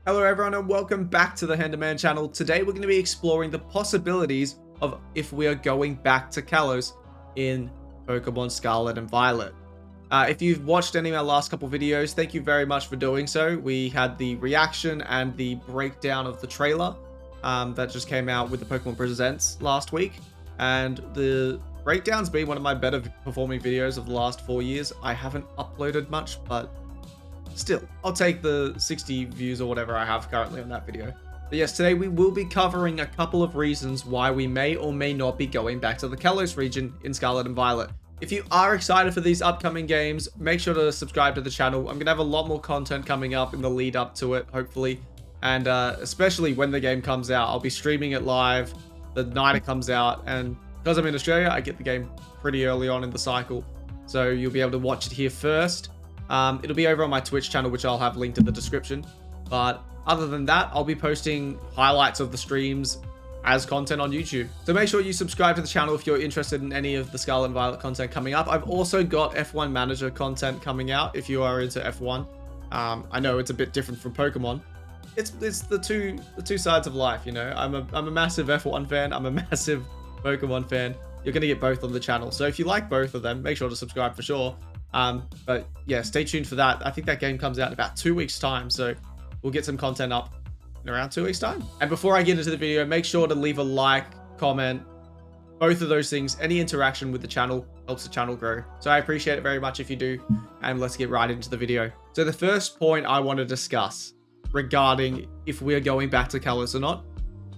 Hello everyone and welcome back to the HenDaMan channel. Today we're going to be exploring the possibilities of if we are going back to Kalos in Pokemon Scarlet and Violet. If you've watched any of our last couple videos, thank you very much for doing so. We had the reaction and the breakdown of the trailer that just came out with the Pokemon Presents last week. And the breakdown's been one of my better performing videos of the last 4 years. I haven't uploaded much, but still, I'll take the 60 views or whatever I have currently on that video. But yes, today we will be covering a couple of reasons why we may or may not be going back to the Kalos region in Scarlet and Violet. If you are excited for these upcoming games, make sure to subscribe to the channel. I'm going to have a lot more content coming up in the lead up to it, hopefully. And especially when the game comes out, I'll be streaming it live the night it comes out. And because I'm in Australia, I get the game pretty early on in the cycle. So you'll be able to watch it here first. It'll be over on my Twitch channel, which I'll have linked in the description. But other than that, I'll be posting highlights of the streams as content on YouTube. So make sure you subscribe to the channel if you're interested in any of the Scarlet and Violet content coming up. I've also got F1 Manager content coming out if you are into F1. I know it's a bit different from Pokemon. It's the two sides of life, you know. I'm a massive F1 fan. I'm a massive Pokemon fan. You're gonna get both on the channel. So if you like both of them, make sure to subscribe for sure. But yeah, stay tuned for that. I think that game comes out in about 2 weeks time, so we'll get some content up in around 2 weeks time. And before I get into the video, make sure to leave a like, comment, both of those things. Any interaction with the channel helps the channel grow, so I appreciate it very much if you do. And let's get right into the video. So the first point I want to discuss regarding if we are going back to Kalos or not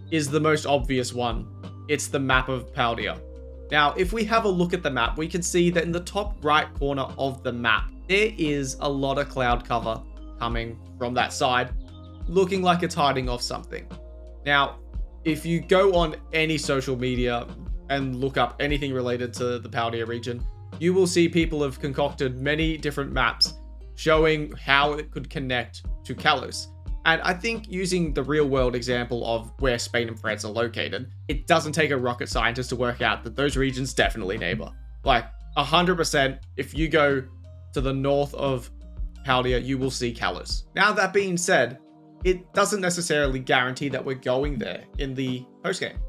is the most obvious one. It's the map of Paldea. Now, if we have a look at the map, we can see that in the top right corner of the map, there is a lot of cloud cover coming from that side, looking like it's hiding off something. Now, if you go on any social media and look up anything related to the Paldea region, you will see people have concocted many different maps showing how it could connect to Kalos. And I think using the real world example of where Spain and France are located, it doesn't take a rocket scientist to work out that those regions definitely neighbor. Like 100%, if you go to the north of Paldea, you will see Kalos. Now that being said, it doesn't necessarily guarantee that we're going there in the post game.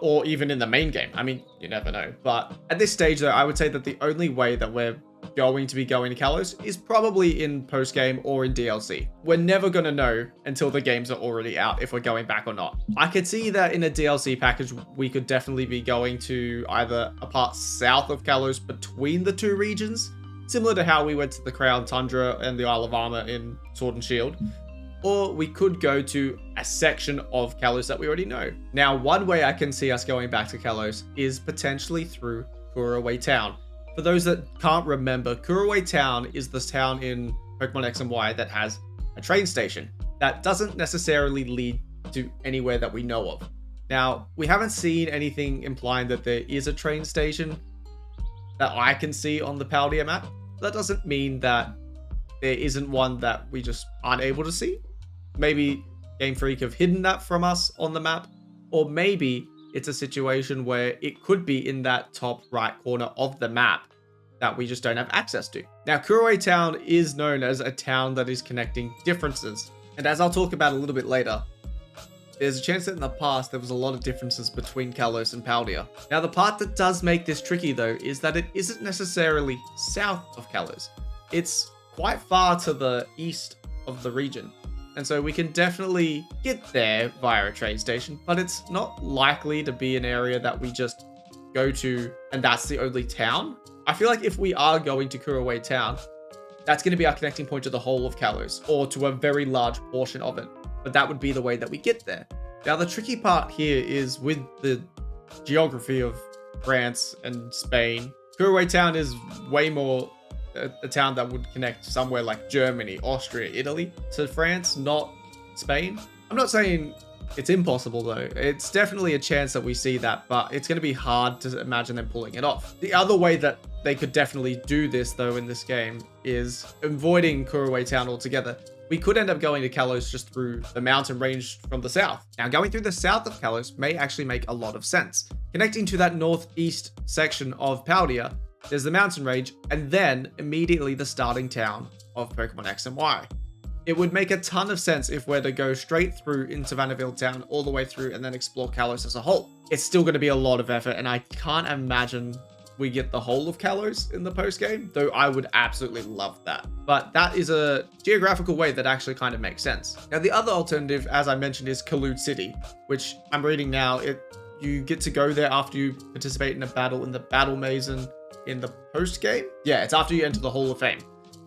Or even in the main game. I mean, you never know. But at this stage though, I would say that the only way that we're going to be going to Kalos is probably in post game or in DLC. We're never going to know until the games are already out if we're going back or not. I could see that in a DLC package, we could definitely be going to either a part south of Kalos between the two regions, similar to how we went to the Crown Tundra and the Isle of Armor in Sword and Shield. Or we could go to a section of Kalos that we already know. Now, one way I can see us going back to Kalos is potentially through Kuraway Town. For those that can't remember, Kuraway Town is this town in Pokemon X and Y that has a train station that doesn't necessarily lead to anywhere that we know of. Now, we haven't seen anything implying that there is a train station that I can see on the Paldea map. That doesn't mean that there isn't one that we just aren't able to see. Maybe Game Freak have hidden that from us on the map, or maybe it's a situation where it could be in that top right corner of the map that we just don't have access to. Now, Kuraway Town is known as a town that is connecting differences. And as I'll talk about a little bit later, there's a chance that in the past there was a lot of differences between Kalos and Paldea. Now, the part that does make this tricky though is that it isn't necessarily south of Kalos. It's quite far to the east of the region. And so we can definitely get there via a train station, but it's not likely to be an area that we just go to and that's the only town. I feel like if we are going to Kuraway Town, that's going to be our connecting point to the whole of Kalos, or to a very large portion of it. But that would be the way that we get there. Now, the tricky part here is with the geography of France and Spain. Kuraway Town is way more a town that would connect somewhere like Germany, Austria, Italy to France, not Spain. I'm not saying it's impossible though. It's definitely a chance that we see that, but it's going to be hard to imagine them pulling it off. The other way that they could definitely do this though in this game is avoiding Kuraway Town altogether. We could end up going to Kalos just through the mountain range from the south. Now, going through the south of Kalos may actually make a lot of sense. Connecting to that northeast section of Paldea, there's the mountain range, and then immediately the starting town of Pokemon X and Y. it would make a ton of sense if we're to go straight through into Vanderbilt Town, all the way through, and then explore Kalos as a whole. It's still going to be a lot of effort, and I can't imagine we get the whole of Kalos in the post-game, though I would absolutely love that. But that is a geographical way that actually kind of makes sense. Now, the other alternative, as I mentioned, is Kalos City, which I'm reading now. You get to go there after you participate in a battle in the Battle Maze in the post-game. Yeah, it's after you enter the Hall of Fame.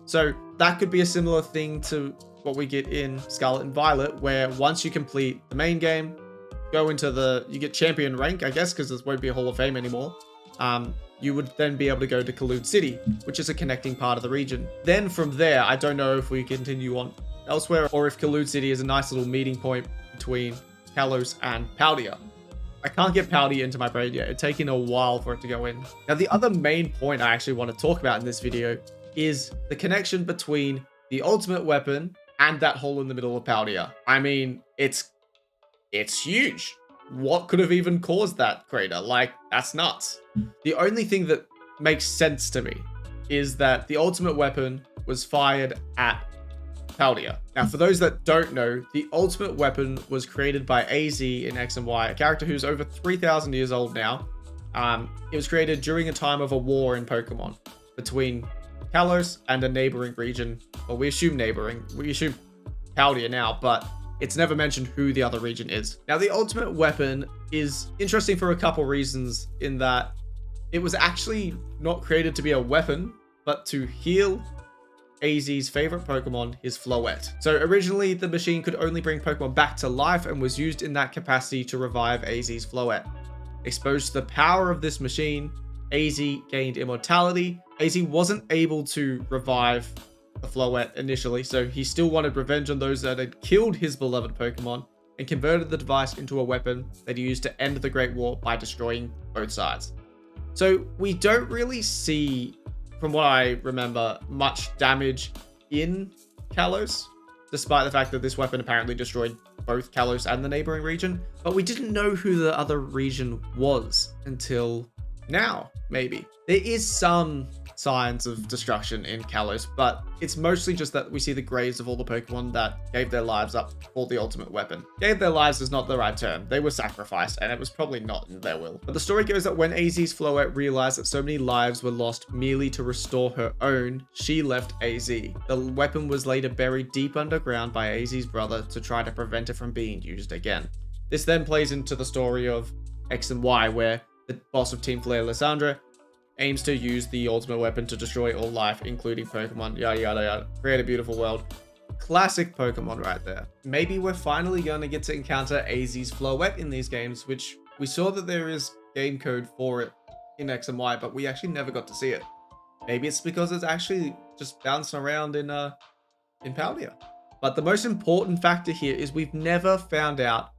So that could be a similar thing to what we get in Scarlet and Violet, where once you complete the main game, go into you get champion rank, I guess, because there won't be a Hall of Fame anymore. You would then be able to go to Kalos City, which is a connecting part of the region. Then from there, I don't know if we continue on elsewhere, or if Kalos City is a nice little meeting point between Kalos and Paldea. I can't get Paldea into my brain yet. It's taken a while for it to go in. Now, the other main point I actually want to talk about in this video is the connection between the ultimate weapon and that hole in the middle of Paldea. I mean, it's huge. What could have even caused that crater? Like, that's nuts. The only thing that makes sense to me is that the ultimate weapon was fired at Paldea. Now, for those that don't know, the ultimate weapon was created by AZ in X and Y, a character who's over 3,000 years old now. It was created during a time of a war in Pokemon between Kalos and a neighboring region. Well, we assume neighboring. We assume Paldea now, but it's never mentioned who the other region is. Now, the ultimate weapon is interesting for a couple reasons, in that it was actually not created to be a weapon, but to heal AZ's favorite Pokemon, his Floette. So originally, the machine could only bring Pokemon back to life and was used in that capacity to revive AZ's Floette. Exposed to the power of this machine, AZ gained immortality. AZ wasn't able to revive the Floette initially, so he still wanted revenge on those that had killed his beloved Pokemon, and converted the device into a weapon that he used to end the Great War by destroying both sides. So we don't really see, from what I remember, much damage in Kalos, despite the fact that this weapon apparently destroyed both Kalos and the neighboring region. But we didn't know who the other region was until now, maybe. There is some signs of destruction in Kalos, but it's mostly just that we see the graves of all the Pokemon that gave their lives up for the ultimate weapon. Gave their lives is not the right term. They were sacrificed, and it was probably not in their will. But the story goes that when AZ's Floette realized that so many lives were lost merely to restore her own, she left AZ. The weapon was later buried deep underground by AZ's brother to try to prevent it from being used again. This then plays into the story of X and Y, where the boss of Team Flare, Lysandra, aims to use the ultimate weapon to destroy all life, including Pokemon, yada yada yada. Create a beautiful world. Classic Pokemon right there. Maybe we're finally going to get to encounter AZ's Floette in these games, which we saw that there is game code for it in X and Y, but we actually never got to see it. Maybe it's because it's actually just bouncing around in Paldea. But the most important factor here is we've never found out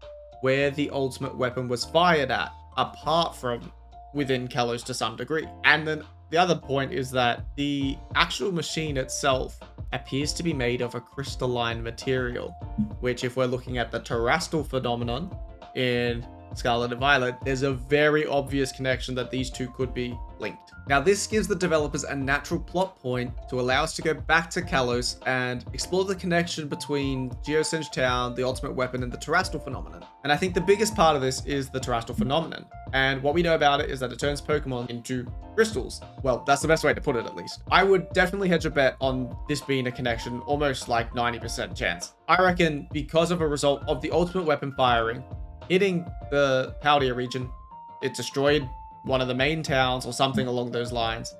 where the ultimate weapon was fired at, apart from within Kalos to some degree. And then the other point is that the actual machine itself appears to be made of a crystalline material, which, if we're looking at the terrestrial phenomenon in Scarlet and Violet, there's a very obvious connection that these two could be linked. Now, this gives the developers a natural plot point to allow us to go back to Kalos and explore the connection between Geosenge Town, the ultimate weapon, and the terrestrial phenomenon. And I think the biggest part of this is the terrestrial phenomenon. And what we know about it is that it turns Pokemon into crystals. Well, that's the best way to put it, at least. I would definitely hedge a bet on this being a connection, almost like 90% chance. I reckon because of a result of the ultimate weapon firing, hitting the Paldea region, it destroyed one of the main towns or something along those lines,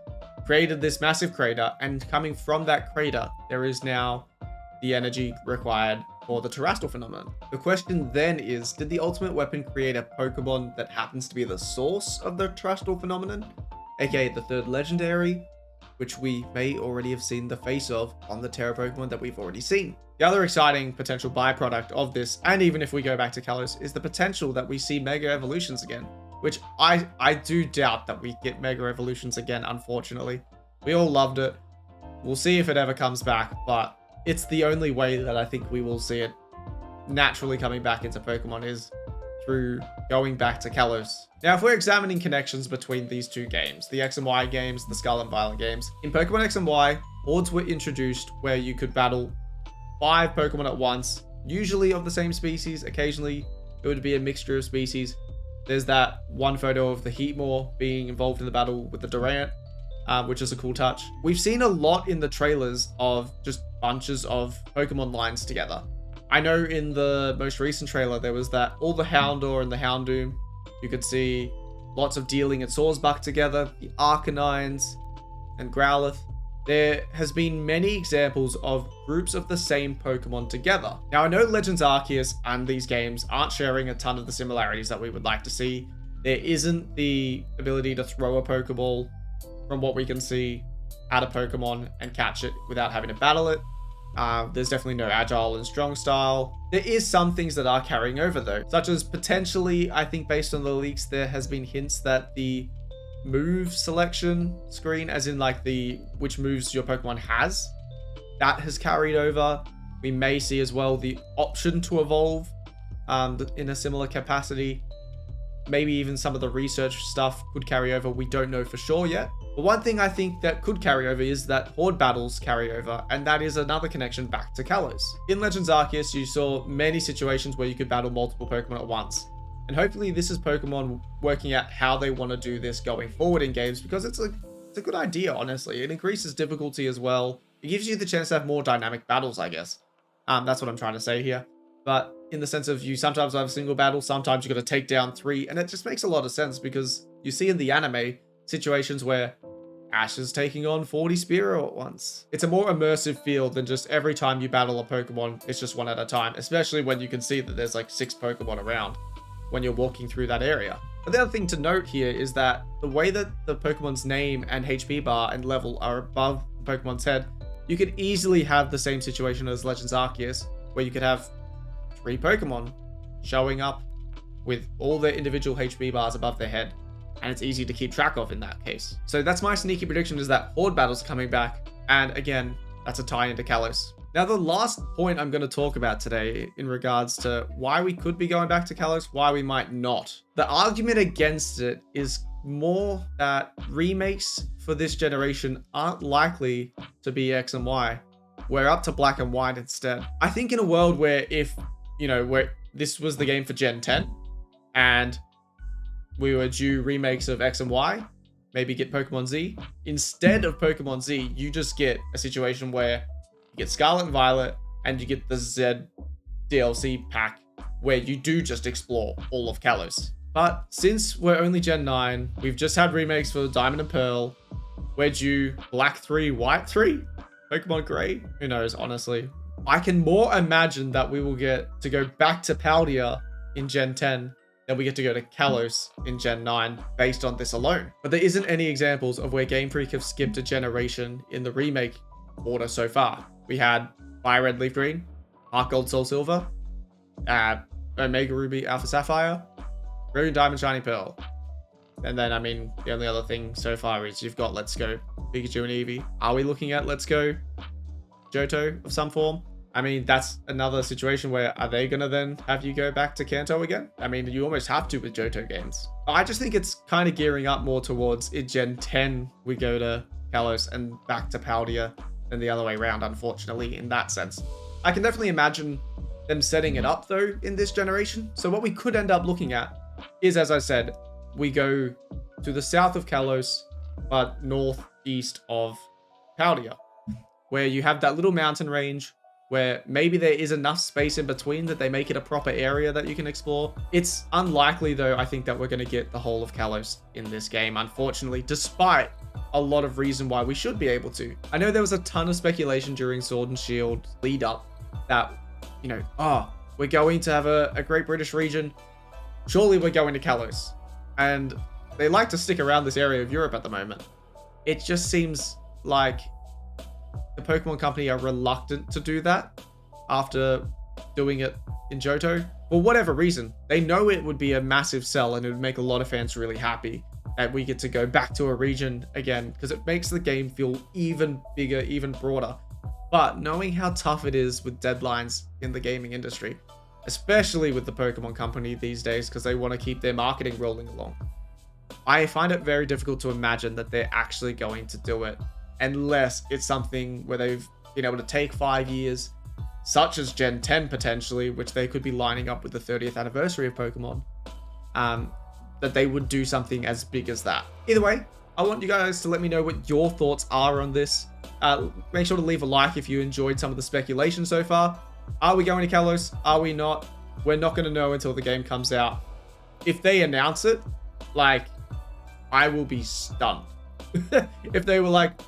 created this massive crater, and coming from that crater, there is now the energy required for the terrestrial phenomenon. The question then is, did the ultimate weapon create a Pokemon that happens to be the source of the terrestrial phenomenon, aka the third legendary, which we may already have seen the face of on the Terra Pokemon that we've already seen? The other exciting potential byproduct of this, and even if we go back to Kalos, is the potential that we see Mega Evolutions again, which I do doubt that we get Mega Evolutions again, unfortunately. We all loved it. We'll see if it ever comes back, but it's the only way that I think we will see it naturally coming back into Pokemon is through going back to Kalos. Now, if we're examining connections between these two games, the X and Y games, the Scarlet and Violet games, in Pokemon X and Y, Hordes were introduced where you could battle 5 Pokemon at once, usually of the same species. Occasionally it would be a mixture of species. There's that one photo of the Heatmore being involved in the battle with the Durant, which is a cool touch. We've seen a lot in the trailers of just bunches of Pokemon lines together. I know in the most recent trailer, there was that all the Houndour and the Houndoom. You could see lots of Dealing and Swordsbuck together, the Arcanines and Growlithe. There has been many examples of groups of the same Pokemon together. Now, I know Legends Arceus and these games aren't sharing a ton of the similarities that we would like to see. There isn't the ability to throw a Pokeball, from what we can see, at a Pokemon and catch it without having to battle it. There's definitely no Agile and Strong Style. There is some things that are carrying over though, such as potentially, I think based on the leaks, there has been hints that the move selection screen, as in like which moves your Pokemon has, that has carried over. We may see as well the option to evolve in a similar capacity. Maybe even some of the research stuff could carry over. We don't know for sure yet. But one thing I think that could carry over is that Horde battles carry over, and that is another connection back to Kalos. In Legends Arceus, you saw many situations where you could battle multiple Pokemon at once. And hopefully this is Pokemon working out how they want to do this going forward in games, because it's a good idea, honestly. It increases difficulty as well. It gives you the chance to have more dynamic battles, I guess. That's what I'm trying to say here. But in the sense of you sometimes have a single battle, sometimes you got to take down 3, and it just makes a lot of sense because you see in the anime situations where Ash is taking on 40 Spearow at once. It's a more immersive feel than just every time you battle a Pokemon, it's just one at a time, especially when you can see that there's like 6 Pokemon around when you're walking through that area. But the other thing to note here is that the way that the Pokemon's name and HP bar and level are above the Pokemon's head, you could easily have the same situation as Legends Arceus, where you could have 3 Pokemon showing up with all their individual HP bars above their head, and it's easy to keep track of in that case. So that's my sneaky prediction, is that Horde battles are coming back, and again, that's a tie into Kalos. Now, the last point I'm going to talk about today in regards to why we could be going back to Kalos, why we might not. The argument against it is more that remakes for this generation aren't likely to be X and Y. We're up to Black and White instead. I think in a world where where this was the game for Gen 10 and we were due remakes of X and Y, maybe get Pokemon Z. Instead of Pokemon Z, you just get a situation where you get Scarlet and Violet and you get the Z DLC pack where you do just explore all of Kalos. But since we're only Gen 9, we've just had remakes for Diamond and Pearl. We're due Black 3, White 3, Pokemon Gray. Who knows, honestly. I can more imagine that we will get to go back to Paldea in Gen 10 than we get to go to Kalos in Gen 9 based on this alone. But there isn't any examples of where Game Freak have skipped a generation in the remake order so far. We had Fire Red, Leaf Green, Heart Gold, Soul Silver, Omega Ruby, Alpha Sapphire, Brilliant Diamond, Shiny Pearl. And then, I mean, the only other thing so far is you've got Let's Go Pikachu and Eevee. Are we looking at Let's Go Johto of some form? I mean, that's another situation where are they going to then have you go back to Kanto again? I mean, you almost have to with Johto games. I just think it's kind of gearing up more towards in Gen 10, we go to Kalos and back to Paldea than the other way around, unfortunately, in that sense. I can definitely imagine them setting it up, though, in this generation. So what we could end up looking at is, as I said, we go to the south of Kalos, but northeast of Paldea, where you have that little mountain range where maybe there is enough space in between that they make it a proper area that you can explore. It's unlikely, though, I think, that we're going to get the whole of Kalos in this game, unfortunately, despite a lot of reason why we should be able to. I know there was a ton of speculation during Sword and Shield lead up that, we're going to have a Great British region. Surely we're going to Kalos. And they like to stick around this area of Europe at the moment. It just seems like the Pokemon Company are reluctant to do that after doing it in Johto. For whatever reason, they know it would be a massive sell and it would make a lot of fans really happy that we get to go back to a region again, because it makes the game feel even bigger, even broader. But knowing how tough it is with deadlines in the gaming industry, especially with the Pokemon Company these days, because they want to keep their marketing rolling along, I find it very difficult to imagine that they're actually going to do it unless it's something where they've been able to take 5 years, such as Gen 10 potentially, which they could be lining up with the 30th anniversary of Pokemon, that they would do something as big as that. Either way, I want you guys to let me know what your thoughts are on this. Make sure to leave a like if you enjoyed some of the speculation so far. Are we going to Kalos? Are we not? We're not going to know until the game comes out. If they announce it, like, I will be stunned. If they were like,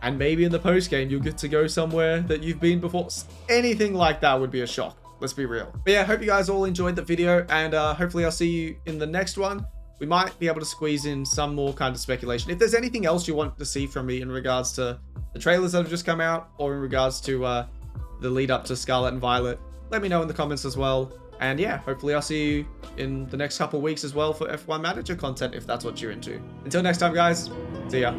and maybe in the post game you'll get to go somewhere that you've been before. Anything like that would be a shock. Let's be real. But yeah, hope you guys all enjoyed the video, and hopefully I'll see you in the next one. We might be able to squeeze in some more kind of speculation. If there's anything else you want to see from me in regards to the trailers that have just come out, or in regards to the lead up to Scarlet and Violet, let me know in the comments as well. And yeah, hopefully I'll see you in the next couple of weeks as well for F1 Manager content, if that's what you're into. Until next time, guys, see ya.